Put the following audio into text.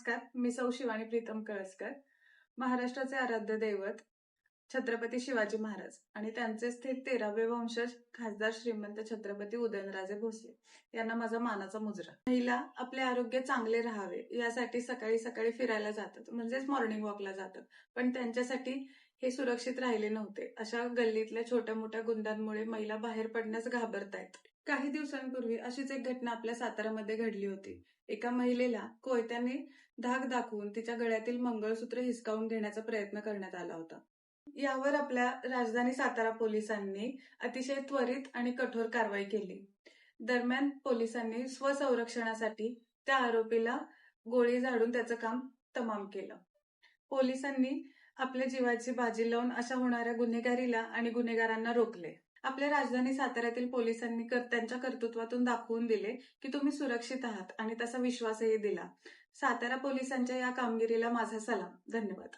नमस्कार, मी सौ शिवानी प्रीतम कळसकर. महाराष्ट्राचे आराध्य दैवत छत्रपती शिवाजी महाराज आणि त्यांचे थेट 13वे वंशज खासदार श्रीमंत छत्रपती उदयनराजे भोसले यांना माझा मानाचा मुजरा. महिला आपले आरोग्य चांगले राहावे यासाठी सकाळी सकाळी फिरायला जातात, म्हणजेच मॉर्निंग वॉकला जातात. पण त्यांच्यासाठी हे सुरक्षित राहिले नव्हते. अशा गल्लीतल्या छोट्या मोठ्या गुंडांमुळे महिला बाहेर पडण्यास घाबरतायत. काही दिवसांपूर्वी अशीच एक घटना आपल्या सातारामध्ये घडली होती. एका महिलेला कोयत्याने धाक दाखवून तिच्या गळ्यातील मंगळसूत्र हिसकावून घेण्याचा प्रयत्न करण्यात आला होता. यावर आपल्या राजधानी सातारा पोलिसांनी अतिशय त्वरित आणि कठोर कारवाई केली. दरम्यान पोलिसांनी स्वसंरक्षणासाठी त्या आरोपीला गोळी झाडून त्याचं काम तमाम केलं. पोलिसांनी आपल्या जीवाची बाजी लावून अशा होणाऱ्या गुन्हेगारीला आणि गुन्हेगारांना रोखले. आपल्या राजधानी साताऱ्यातील पोलिसांनी त्यांच्या कर्तृत्वातून दाखवून दिले की तुम्ही सुरक्षित आहात आणि तसा विश्वासही दिला. सातारा पोलिसांच्या या कामगिरीला माझा सलाम. धन्यवाद.